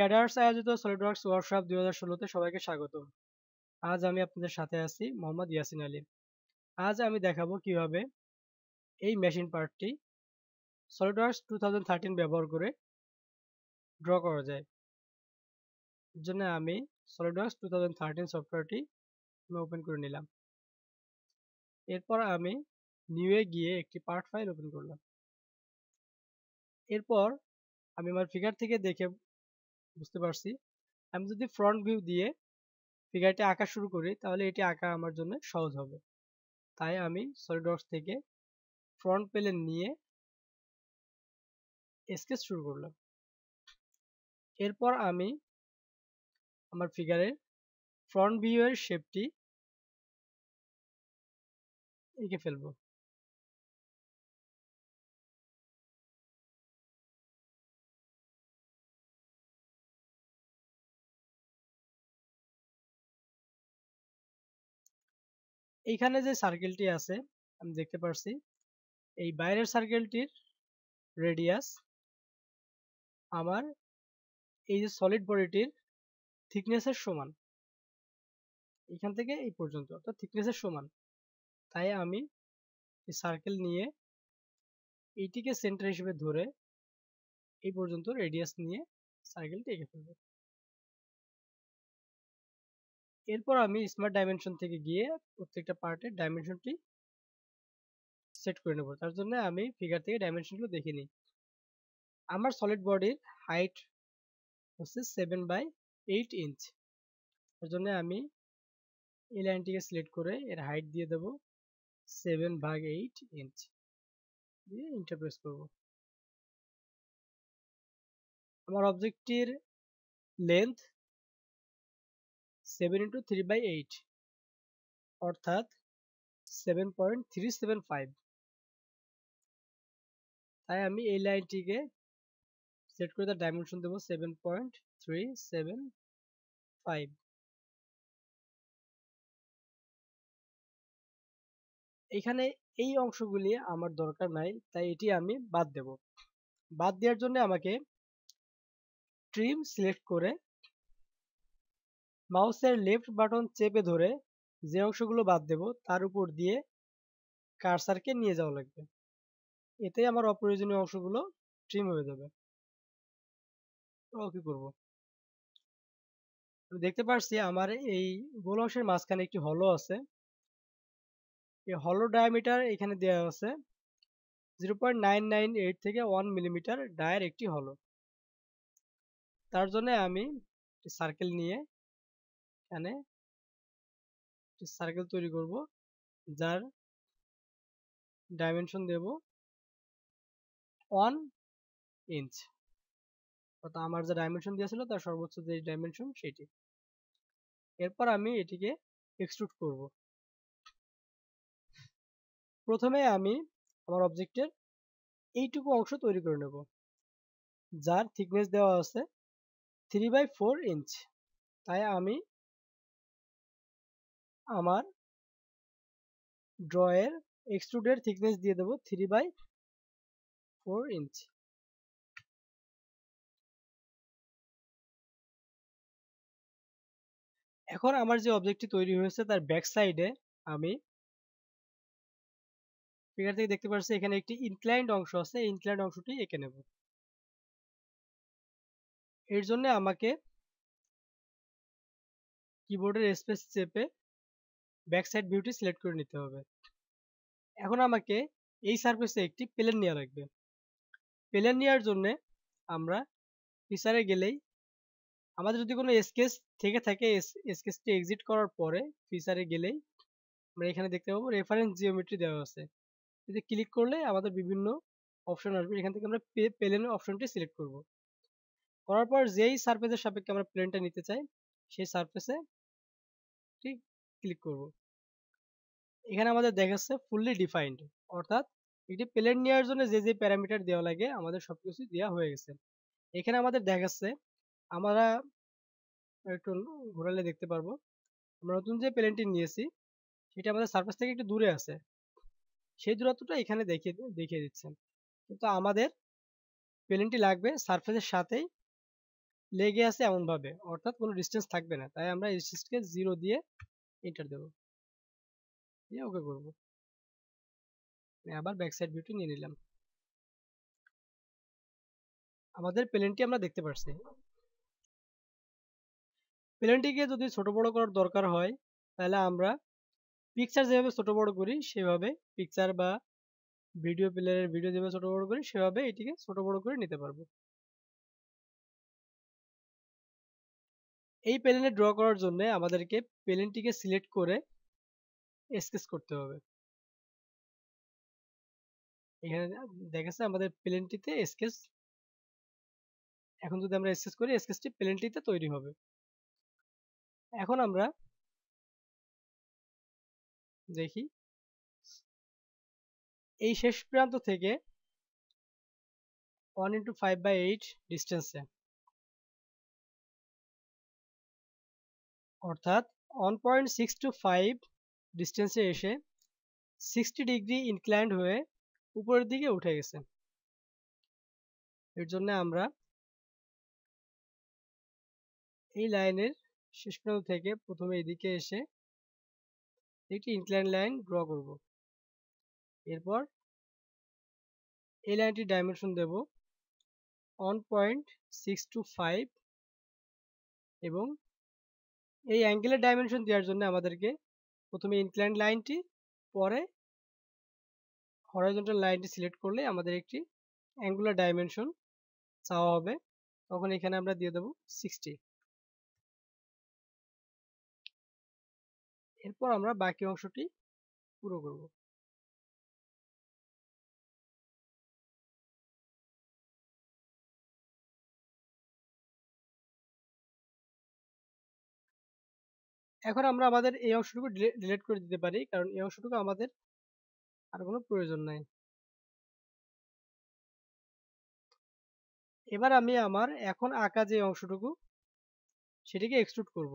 Cadres আয়োজিত SolidWorks workshop 2016-তে সবাইকে স্বাগত। আজ আমি আপনাদের সাথে আছি মোহাম্মদ ইয়াসিন আলী। আজ আমি দেখাবো কিভাবে এই মেশিন পার্টটি সলিডওয়ার্কস 2013 ব্যবহার করে ড্র করা যায়। এর জন্য আমি সলিডওয়ার্কস 2013 সফটওয়্যারটি ওপেন করে নিলাম। এরপর আমি নিউয়ে গিয়ে একটি পার্ট ফাইল ওপেন করলাম। এরপর আমি আমার ফিগার থেকে দেখে বুঝতে পারছি আমি যদি ফ্রন্ট ভিউ দিয়ে ফিগারটি আঁকা শুরু করি তাহলে এটি আঁকা আমার জন্য সহজ হবে। তাই আমি সলিডওয়ার্কস থেকে ফ্রন্ট প্লেন নিয়ে স্কেচ শুরু করলাম। এরপর আমি আমার ফিগারের ফ্রন্ট ভিউ এর শেপটি এঁকে ফেলবো। এইখানে যে সার্কেলটি আছে আমি দেখতে পারছি এই বাইরের সার্কেলটির রেডিয়াস আমার এই যে সলিড বডিটির থিকনেসের সমান, এখান থেকে এই পর্যন্ত অর্থাৎ থিকনেসের সমান। তাই আমি এই সার্কেল নিয়ে এইটিকে সেন্টার হিসেবে ধরে এই পর্যন্ত রেডিয়াস নিয়ে সার্কেলটি এঁকে ফেলবো। এরপর আমি স্মার্ট ডাইমেনশন থেকে গিয়ে প্রত্যেকটা পার্টের ডাইমেনশনটি সেট করে নেব। তার জন্য আমি ফিগার থেকে ডাইমেনশনগুলো দেখে নিই। আমার সলিড বডির হাইট হচ্ছে 7/8 ইঞ্চ। তার জন্য আমি এই লাইনটিকে সিলেক্ট করে এর হাইট দিয়ে দেব 7/8 ইঞ্চ দিয়ে এন্টার প্রেস করব। আমার অবজেক্টটির লেন্থ 7 × 3/8 অর্থাৎ 7.375। তাই আমি এই লাইনটিকে সেট করে তার ডাইমেনশন দেবো 7.375। এখানে এই অংশগুলি আমার দরকার নাই, তাই এটি আমি বাদ দেব। বাদ দেওয়ার জন্য আমাকে ট্রিম সিলেক্ট করে মাউসের লেফট বাটন চেপে ধরে যে অংশগুলো বাদ দেব তার উপর দিয়ে কার্সারকে নিয়ে যাওয়া লাগবে। এতে আমার অপ্রয়োজনীয় অংশগুলো ট্রিম হয়ে যাবে। কি করব, আমি দেখতে পাচ্ছি আমার এই গোল অংশের মাঝখানে একটি হলো আছে। এই হলো ডায়ামিটার এখানে দেওয়া আছে 0.998 থেকে 1 মিলিমিটার ডায়ের একটি হলো। তার জন্য আমি সার্কেল নিয়ে এখানে সার্কেল তৈরি করব, যার ডাইমেনশন দেব 1 ইঞ্চ, অর্থাৎ আমার যে ডাইমেনশন দিয়েছিল তার সর্বোচ্চ যে ডাইমেনশন সেটি। এরপর আমি এটিকে এক্সট্রুড করব। প্রথমে আমি আমার অবজেক্টের এইটুকু অংশ তৈরি করে নেব, যার থিকনেস দেওয়া আছে 3/4 ইঞ্চ। তাই আমি আমার ড্রয়ের এক্সট্রুডের থিকনেস দিয়ে দেবো 3/4 ইঞ্চ। এখন আমার যে অবজেক্টটি তৈরি হয়েছে তার ব্যাক সাইডে আমি ফিগার থেকে দেখতে পাচ্ছি এখানে একটি ইনক্লাইন্ড অংশ আছে, এই ইনক্লাইন্ড অংশটি এঁকে নেব। এর জন্য আমাকে কিবোর্ডের স্পেস চেপে ব্যাক সাইড ভিউটি সিলেক্ট করে নিতে হবে। এখন আমাকে এই সারফেসে একটি প্লেন নেওয়া লাগবে। প্লেন নেওয়ার জন্য আমরা ফিচারে গেলেই আমাদের যদি কোনো স্কেচ থেকে থাকে স্কেচটি এক্সিট করার পরে ফিচারে গেলেই আমরা এখানে দেখতে পাবো রেফারেন্স জিওমেট্রি দেওয়া আছে। যদি ক্লিক করলে আমাদের বিভিন্ন অপশন আসবে, এখান থেকে আমরা প্লেনের অপশনটি সিলেক্ট করব। করার পর যেই সারফেসের সাপেক্ষে আমরা প্লেনটা নিতে চাই সেই সারফেসে ক্লিক করব। এখানে আমাদের দেখাচ্ছে ফুললি ডিফাইন্ড, অর্থাৎ একটি প্লেন নেওয়ার জন্য যে যে প্যারামিটার দেওয়া লাগে আমাদের সবকিছু দেওয়া হয়ে গেছে। এখানে আমাদের দেখাচ্ছে, আমরা একটু ঘোরালে দেখতে পারবো আমরা নতুন যে প্লেনটি নিয়েছি সেটা আমাদের সারফেস থেকে একটু দূরে আছে, সেই দূরত্বটা এখানে দেখিয়ে দিচ্ছেন। কিন্তু আমাদের প্লেনটি লাগবে সারফেসের সাথেই লেগে আছে এমন ভাবে, অর্থাৎ কোনো ডিস্টেন্স থাকবে না। তাই আমরা ডিস্টেন্সকে 0 দিয়ে এন্টার দেব, দিয়ে ওকে করব। আবার ব্যাক সাইড ভিউটি নিয়ে নিলাম। আমাদের প্লেনটি আমরা দেখতে পাচ্ছি। প্লেনটিকে যদি ছোট বড় করার দরকার হয়, তাহলে আমরা পিকচার যেভাবে ছোট বড় করি সেভাবে, পিকচার বা ভিডিও প্লেয়ারের ভিডিও যেভাবে ছোট বড় করি সেভাবে এটিকে ছোট বড় করে নিতে পারবো। এই প্লেনে ড্র করার জন্য আমাদেরকে প্লেনটিকে সিলেক্ট করে স্কেচ করতে হবে। এখানে দেখাচ্ছে আমাদের প্লেনটিতে স্কেচ। এখন যদি আমরা স্কেচ করি, স্কেচটি প্লেনটিতে তৈরি হবে। এখন আমরা দেখি এই শেষ প্রান্ত থেকে 1 × 5/8 ডিস্টেন্সে, অর্থাৎ 1.625 ডিস্টেন্সে এসে 60 ডিগ্রি ইনক্লাইন্ড হয়ে উপরের দিকে উঠে গেছে। এর জন্য আমরা এই লাইনের শেষ প্রান্ত থেকে প্রথমে এদিকে এসে একটি ইনক্লাইন লাইন ড্র করব। এরপর এই লাইনটির ডাইমেনশন দেব 1.625 এবং এই অ্যাঙ্গেলের ডাইমেনশন দেওয়ার জন্য আমাদেরকে প্রথমে ইনক্লাইন লাইনটি, পরে হরাইজন্টাল লাইনটি সিলেক্ট করলে আমাদের একটি অ্যাঙ্গুলার ডাইমেনশন চাওয়া হবে। তখন এখানে আমরা দিয়ে দেব 60। এরপর আমরা বাকি অংশটি পুরো করব। এখন আমরা আমাদের এই অংশটুকু ডিলিট করে দিতে পারি, কারণ এই অংশটুকু আমাদের আর কোনো প্রয়োজন নাই। এবার আমি আমার এখন আঁকা যে অংশটুকু সেটিকে এক্সট্রুড করব।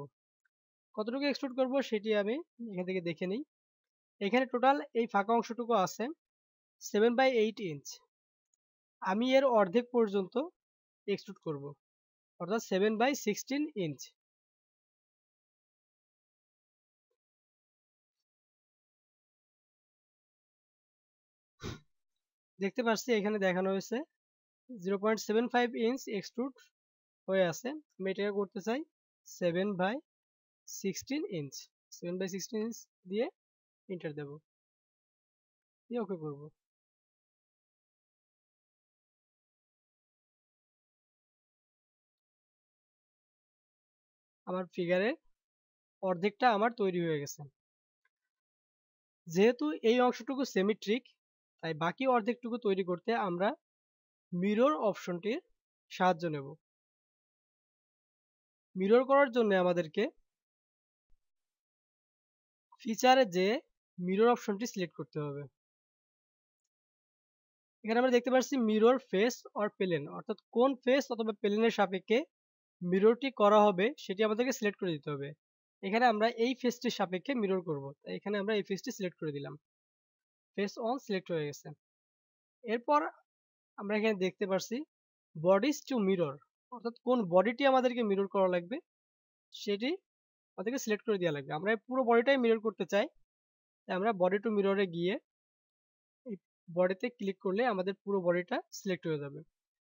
কতটুকু এক্সট্রুড করব সেটি আমি এখান থেকে দেখে নিই। এখানে টোটাল এই ফাঁকা অংশটুকু আছে 7/8 ইঞ্চ। আমি এর অর্ধেক পর্যন্ত এক্সট্রুড করব, অর্থাৎ 7/16 ইঞ্চ। দেখতে পাচ্ছি এখানে দেখানো হয়েছে 0.75 ইঞ্চ এক্সট্রুড হয়ে আছে। আমি এটাকে করতে চাই 7/16 ইঞ্চ। 7/16 ইঞ্চ দিয়ে এন্টার দেব, দিয়ে ওকে করব। আমার ফিগারের অর্ধেকটা আমার তৈরি হয়ে গেছে। যেহেতু এই অংশটুকু সিমেট্রিক, তাই বাকি অর্ধেকটুকু তৈরি করতে আমরা মিরর অপশনটির সাহায্য নেব। মিরর করার জন্য আমাদেরকে ফিচারে যে মিরর অপশনটি সিলেক্ট করতে হবে। এখানে আমরা দেখতে পাচ্ছি মিরর ফেস অর প্লেন, অর্থাৎ কোন ফেস অথবা প্লেনের সাপেক্ষে মিররটি করা হবে সেটি আমাদেরকে সিলেক্ট করে দিতে হবে। এখানে আমরা এই ফেসটির সাপেক্ষে মিরর করব, তাই এখানে আমরা এই ফেসটি সিলেক্ট করে দিলাম। ফেস অন সিলেক্ট হয়ে গেছে। এরপর আমরা এখানে দেখতে পাচ্ছি বডিজ টু মিরর, অর্থাৎ কোন বডিটি আমাদেরকে মিরর করা লাগবে সেটি আমাদেরকে সিলেক্ট করে দেওয়া লাগবে। আমরা পুরো বডিটাই মিরর করতে চাই, তাই আমরা বডি টু মিররে গিয়ে এই বডিতে ক্লিক করলে আমাদের পুরো বডিটা সিলেক্ট হয়ে যাবে।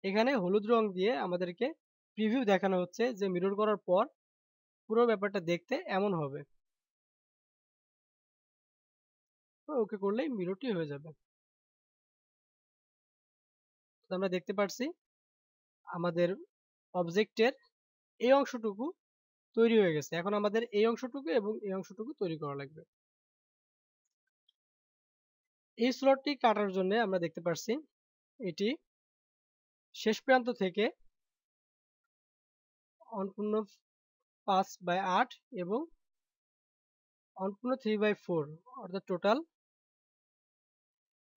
এখানে হলুদ রং দিয়ে আমাদেরকে প্রিভিউ দেখানো হচ্ছে যে মিরর করার পর পুরো ব্যাপারটা দেখতে এমন হবে। ওকে করলেই মিররটি হয়ে যাবে। তো আমরা দেখতে পাচ্ছি আমাদের অবজেক্টের এই অংশটুকু তৈরি হয়ে গেছে। এখন আমাদের এই অংশটুকু এবং এই অংশটুকু তৈরি করা লাগবে। এই স্লটটি কাটার জন্য আমরা দেখতে পাচ্ছি এটি শেষ প্রান্ত থেকে অনপূর্ণ 5/8 এবং অনপূর্ণ 3/4, অর্থাৎ টোটাল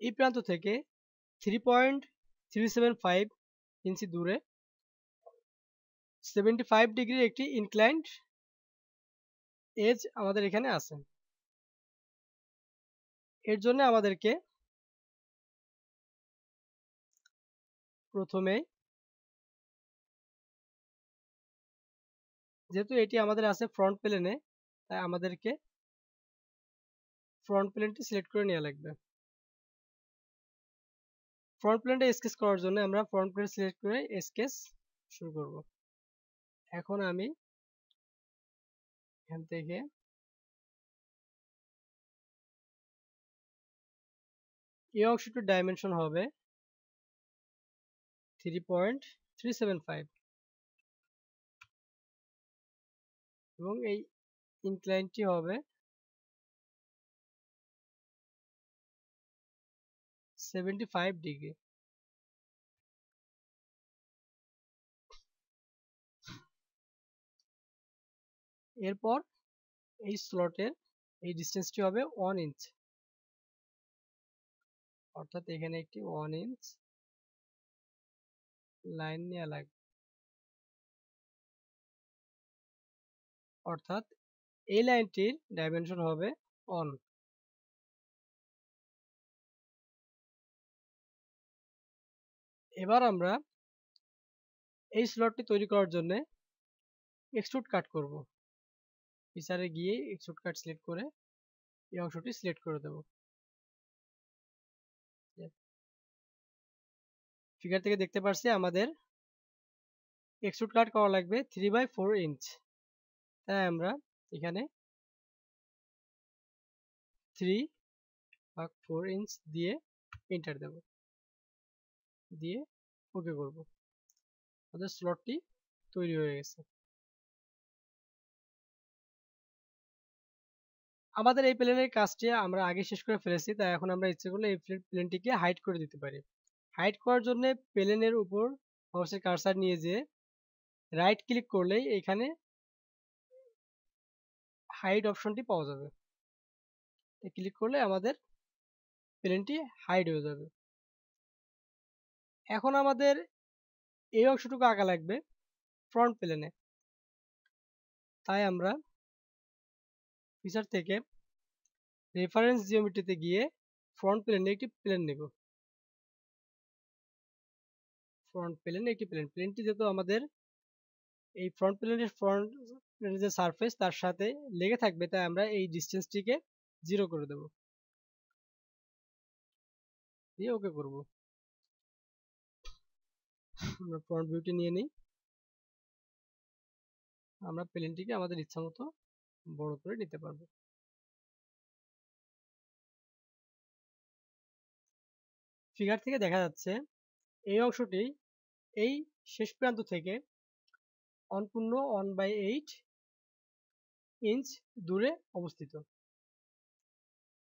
এই প্রান্ত থেকে 3.375 ইঞ্চি দূরে 75 ডিগ্রির একটি ইনক্লাইন্ড এজ আমাদের এখানে আছে। এর জন্য আমাদেরকে প্রথমে যেহেতু এটি আমাদের আছে ফ্রন্ট প্লেনে, তাই আমাদেরকে ফ্রন্ট প্লেনটি সিলেক্ট করে নেওয়া লাগবে। ফ্রন্ট প্লেনটা স্কেচ করার জন্য আমরা ফ্রন্ট প্লেন সিলেক্ট করে স্কেচ শুরু করব। এখন আমি এখান থেকে এই অংশটির ডাইমেনশন হবে 3.375 এবং এই ইনক্লাইনটি হবে 75 ডিগ্রি। এরপর এই স্লটের এই ডিস্টেন্সটি হবে 1 ইঞ্চ, অর্থাৎ এখানে একটি 1 ইঞ্চ লাইন নেওয়া লাগবে, অর্থাৎ এই লাইনটির ডাইমেনশন হবে 1। এবার আমরা এই স্লটটি তৈরি করার জন্য এক্সট্রুড কাট করব। ফিচারে গিয়ে এক্সট্রুড কাট সিলেক্ট করে এই অংশটি সিলেক্ট করে দেব। ফিগার থেকে দেখতে পাচ্ছি আমাদের এক্সট্রুড কাট করা লাগবে 3/4 ইঞ্চ, তাই আমরা এখানে 3/4 ইঞ্চ দিয়ে এন্টার দেব, দিয়ে ওকে করব। আমাদের স্লটটি তৈরি হয়ে গেছে। আমাদের এই প্লেনের কাজটি আমরা আগে শেষ করে ফেলেছি, তাই এখন আমরা ইচ্ছে করলে এই প্লেনটিকে হাইড করে দিতে পারি। হাইড করার জন্য প্লেনের উপর মাউসের কার্সার নিয়ে যেয়ে রাইট ক্লিক করলেই এখানে হাইড অপশনটি পাওয়া যাবে। ক্লিক করলে আমাদের প্লেনটি হাইড হয়ে যাবে। এখন আমাদের এই অংশটুকু আঁকা লাগবে ফ্রন্ট প্লেনে, তাই আমরা ফিচার থেকে রেফারেন্স জিওমেট্রিতে গিয়ে ফ্রন্ট প্লেনে একটি প্লেন নেব। ফ্রন্ট প্লেনে একটি প্লেনটি যেহেতু আমাদের এই ফ্রন্ট প্লেনের যে সারফেস তার সাথে লেগে থাকবে, তাই আমরা এই ডিস্টেন্সটিকে 0 করে দেব, দিয়ে ওকে করব। আমরা ফ্রন্ট ভিউটি নিয়ে নিই। আমরা প্লেনটিকে আমাদের ইচ্ছা মতো বড় করে নিতে পারবো। ফিগার থেকে দেখা যাচ্ছে এই অংশটি এই শেষ প্রান্ত থেকে অনপূর্ণ 1/8 ইঞ্চ দূরে অবস্থিত।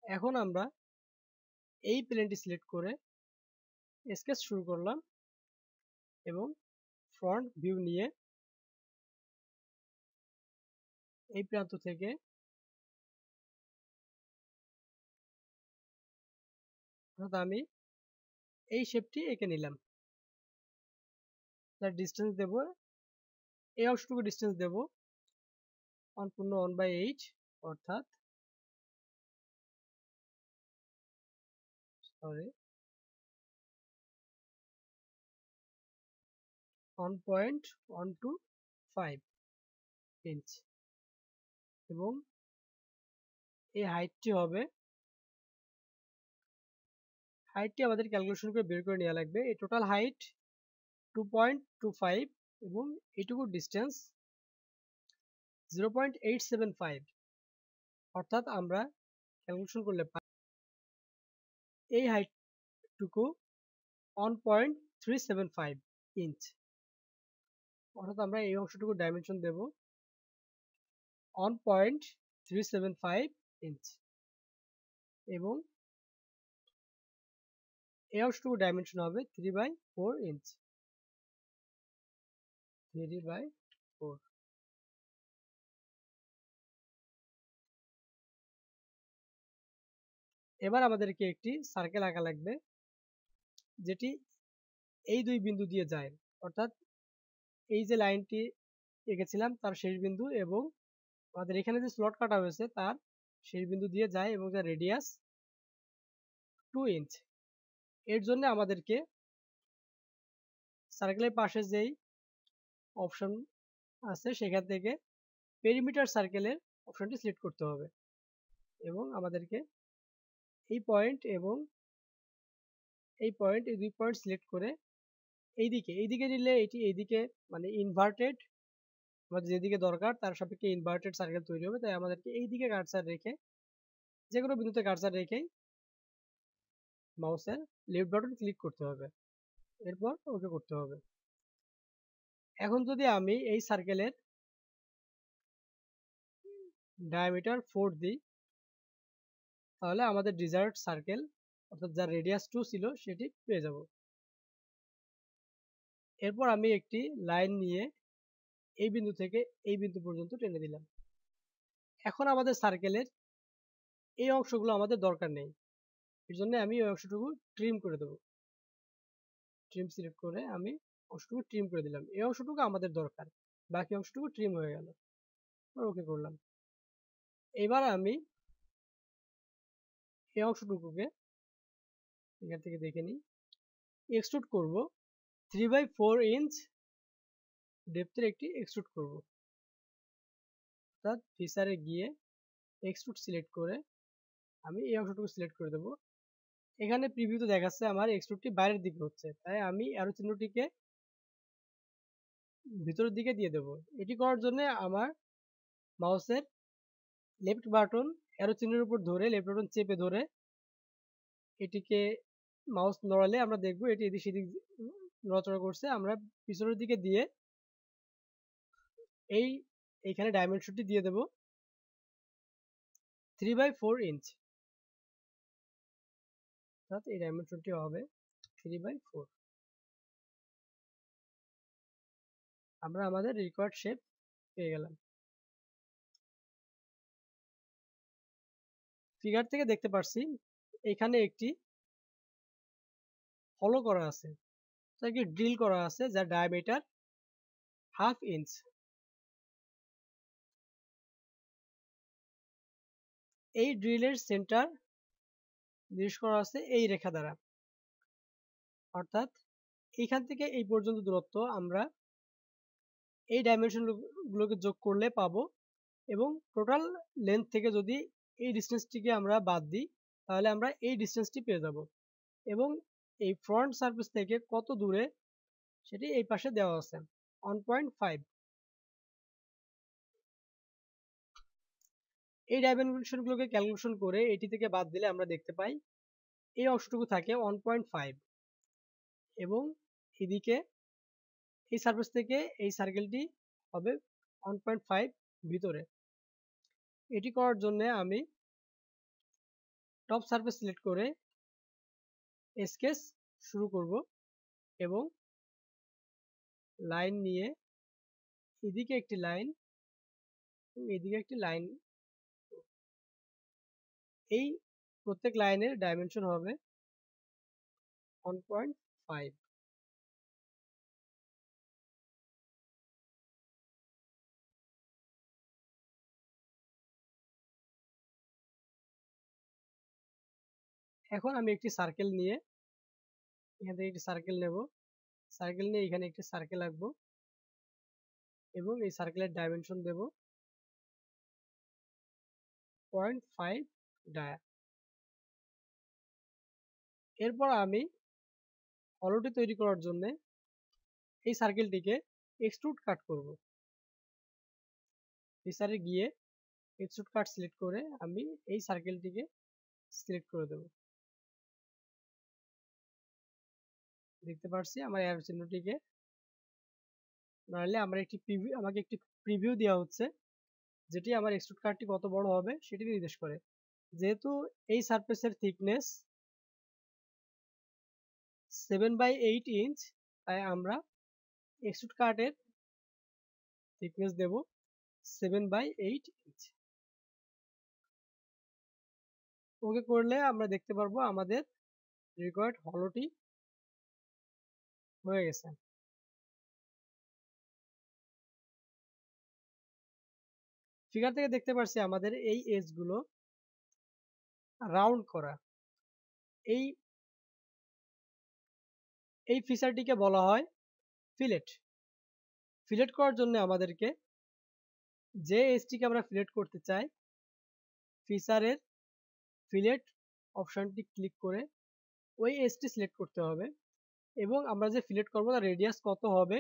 এখন আমরা এই প্লেনটি সিলেক্ট করে স্কেচ শুরু করলাম এবং ফ্রন্ট ভিউ নিয়ে এই প্রান্ত থেকে আমি এই শেপটি এঁকে নিলাম। তার ডিস্টেন্স দেব, এই অংশটুকু ডিস্টেন্স দেব অনপূর্ণ 1/8, অর্থাৎ 1.125 ইঞ্চ এবং এই হাইটটি আমাদের ক্যালকুলেশন করে বের করে নেওয়া লাগবে। এই টোটাল হাইট 2.25 এবং এইটুকু ডিস্টেন্স 0.875, অর্থাৎ আমরা ক্যালকুলেশন করলে পাই এই হাইটটুকু 1.375 ইঞ্চ, অর্থাৎ আমরা এই অংশটুকু ডাইমেনশন দেব 1.375 ইঞ্চ এবং এই অংশটুকু ডাইমেনশন হবে 3/4 ইঞ্চ। 3/4। এবার আমাদেরকে একটি সার্কেল আঁকা লাগবে যেটি এই দুই বিন্দু দিয়ে যায়, অর্থাৎ এই যে লাইনটি এঁকেছিলাম তার শেষ বিন্দু এবং আমাদের এখানে যে স্লট কাটা হয়েছে তার শেষ বিন্দু দিয়ে যায় এবং যার রেডিয়াস 2 ইঞ্চ। এর জন্য আমাদেরকে সার্কেলের পাশে যেই অপশন আছে সেখান থেকে পেরিমিটার সার্কেলের অপশনটি সিলেক্ট করতে হবে এবং আমাদেরকে এই পয়েন্ট এবং এই দুই পয়েন্ট সিলেক্ট করে এইদিকে নিলে এটি এইদিকে মানে ইনভার্টেড, আমাদের যেদিকে দরকার তার সাপেক্ষে ইনভার্টেড সার্কেল তৈরি হবে। তাই আমাদেরকে এইদিকে কার্সার রেখে যে কোনো বিন্দুতে কার্সার রেখেই মাউসের লেফট বাটন ক্লিক করতে হবে, এরপর ওকে করতে হবে। এখন যদি আমি এই সার্কেলের ডায়ামিটার 4 দিই তাহলে আমাদের ডিজায়ার্ড সার্কেল অর্থাৎ যার রেডিয়াস 2 ছিল সেটি পেয়ে যাব। এরপর আমি একটি লাইন নিয়ে এই বিন্দু থেকে এই বিন্দু পর্যন্ত টেনে দিলাম। এখন আমাদের সার্কেলের এই অংশগুলো আমাদের দরকার নেই, এর জন্য আমি এই অংশটুকু ট্রিম করে দেব। ট্রিম সিলেক্ট করে আমি অংশটুকু ট্রিম করে দিলাম। এই অংশটুকু আমাদের দরকার, বাকি অংশটুকু ট্রিম হয়ে গেল। ওকে করলাম। এবার আমি এই অংশটুকুকে এখান থেকে দেখে নিই, এক্সট্রুড করব 3/4 ইঞ্চ ডেপথের একটি এক্সট্রুড করব। অর্থাৎ ফিচারে গিয়ে এক্সট্রুড সিলেক্ট করে আমি এই অংশটুকু সিলেক্ট করে দেব। এখানে প্রিভিউতে দেখাচ্ছে আমার এক্সট্রুডটি বাইরের দিকে হচ্ছে, তাই আমি অ্যারো চিহ্নটিকে ভিতরের দিকে দিয়ে দেব। এটি করার জন্য আমার মাউসের লেফট বাটন অ্যারো চিহ্নের উপর ধরে লেফট বাটন চেপে ধরে এটিকে মাউস নড়ালে আমরা দেখব এটি এদিক সেদিক নড়াচড়া করছে। আমরা পিছনের দিকে দিয়ে এইখানে ডাইমেনশনটি দিয়ে দেব 3/4 ইঞ্চ, অর্থাৎ এই ডাইমেনশনটি হবে 3/4। আমরা আমাদের রিকোয়ার্ড শেপ পেয়ে গেলাম। ফিগার থেকে দেখতে পাচ্ছি এখানে একটি হলো করা আছে, একটি ড্রিল করা আছে যার ডায়ামিটার 1/2 ইঞ্চ। এই ড্রিলের সেন্টার নির্দেশ করা আছে এই রেখা দ্বারা, অর্থাৎ এইখান থেকে এই পর্যন্ত দূরত্ব আমরা এই ডাইমেনশন গুলোকে যোগ করলে পাবো এবং টোটাল লেন্থ থেকে যদি এই ডিস্টেন্সটিকে আমরা বাদ দিই তাহলে আমরা এই ডিস্টেন্সটি পেয়ে যাব এবং এই ফ্রন্ট সারফেস থেকে কত দূরে সেটি এই পাশে দেওয়া আছে 1.5। এই ডাইমেনশনগুলোকে ক্যালকুলেশন করে এটি থেকে বাদ দিলে আমরা দেখতে পাই এই অংশটুকু থাকে 1.5 এবং এদিকে এই সারফেস থেকে এই সার্কেলটি হবে 1.5 ভিতরে। এটি করার জন্য আমি টপ সারফেস সিলেক্ট করে স্কেচ শুরু করব এবং লাইন নিয়ে এদিকে একটি লাইন এদিকে একটি লাইন, এই প্রত্যেক লাইনের ডাইমেনশন হবে 1.5। এখন আমি একটি সার্কেল নিয়ে এখান থেকে একটি সার্কেল নেব, সার্কেল নিয়ে এখানে একটি সার্কেল আঁকবো এবং এই সার্কেলের ডাইমেনশন দেব 0.5 ডায়া। এরপর আমি হলোটি তৈরি করার জন্য এই সার্কেলটিকে এক্সট্রুড কাট করব। ফিচারে গিয়ে এক্সট্রুড কাট সিলেক্ট করে আমি এই সার্কেলটিকে সিলেক্ট করে দেব। দেখতে পাচ্ছি আমার অ্যারো চিহ্নটিকে নাহলে আমাকে একটি প্রিভিউ দেওয়া হচ্ছে যেটি আমার এক্সট্রুড কাটটি কত বড় হবে সেটি নির্দেশ করে। যেহেতু এই সারফেসের থিকনেস 7/8 ইঞ্চ তাই আমরা এক্সট্রুড কাটের থিকনেস দেব 7/8 ইঞ্চ। ওকে করলে আমরা দেখতে পারবো আমাদের রিকোয়ার্ড হলোটি হয়ে গেছে। ফিগার থেকে দেখতে পাচ্ছি আমাদের এই এজ গুলো রাউন্ড করা। এই এই ফিচারটিকে বলা হয় ফিলেট। ফিলেট করার জন্য আমাদেরকে যে এজটিকে আমরা ফিলেট করতে চাই, ফিচারের ফিলেট অপশনটি ক্লিক করে ওই এজটি সিলেক্ট করতে হবে এবং আমরা যে ফিলেট করবো তার রেডিয়াস কত হবে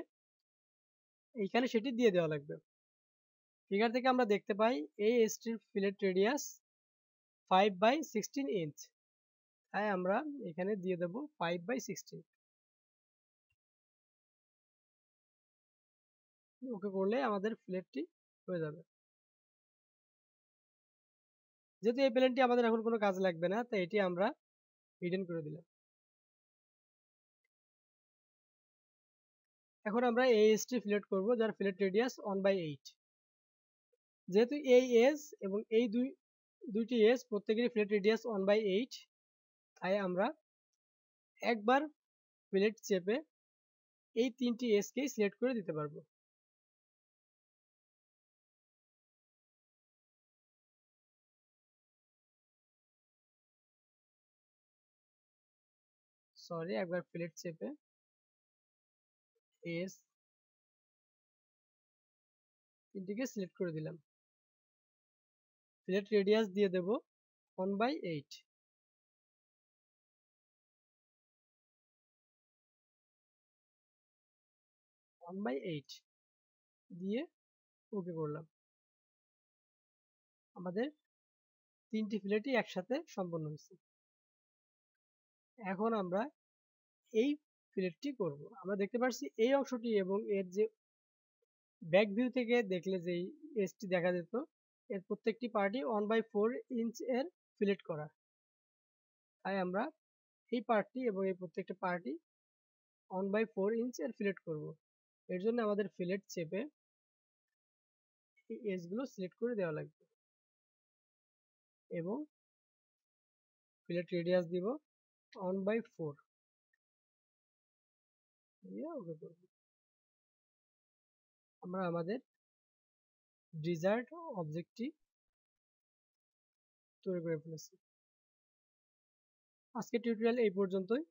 এইখানে সেটি দিয়ে দেওয়া লাগবে। ফিগার থেকে আমরা দেখতে পাই এই এজটির ফিলেট রেডিয়াস 5/16 ইঞ্চ, তাই আমরা এখানে দিয়ে দেব 5/16। ওকে করলে আমাদের ফিলেটটি হয়ে যাবে। যেহেতু এই প্লেনটি আমাদের এখন কোনো কাজে লাগবে না, তাই এটি আমরা হিডেন করে দিলাম। এখন আমরা এই এজটি ফিলেট করব যার ফিলেট রেডিয়াস 1/8। যেহেতু এই এজ এবং এই দুইটি এজ প্রত্যেকেরই ফিলেট রেডিয়াস 1/8, তাই আমরা একবার ফিলেট চেপে এই তিনটি এজকেই সিলেক্ট করে দিতে পারবো। সরি, একবার ফিলেট চেপে এজ তিনটিকে সিলেক্ট করে দিলাম। ফিলেট রেডিয়াস দিয়ে দেব 1/8। দিয়ে ওকে করলাম। আমাদের তিনটি ফিলেটই একসাথে সম্পন্ন হয়েছে। এখন আমরা এই ফিলেটটি করব। আমরা দেখতে পাচ্ছি এই অংশটি এবং এর যে ব্যাক ভিউ থেকে দেখলে যেই এজটি দেখা যেত, এর প্রত্যেকটি পার্টই 1/4 ইঞ্চ এর ফিলেট করা। তাই আমরা এই পার্টটি এবং এই প্রত্যেকটা পার্টই 1/4 ইঞ্চ এর ফিলেট করব। এর জন্য আমাদের ফিলেট চেপে এই এজগুলো সিলেক্ট করে দেওয়া লাগবে এবং ফিলেট রেডিয়াস দিব 1/4 দিয়ে ওকে করব। আমরা আমাদের ডিজায়ার্ড অবজেক্টটি তৈরি করে ফেলেছি। আজকের টিউটোরিয়াল এই পর্যন্তই।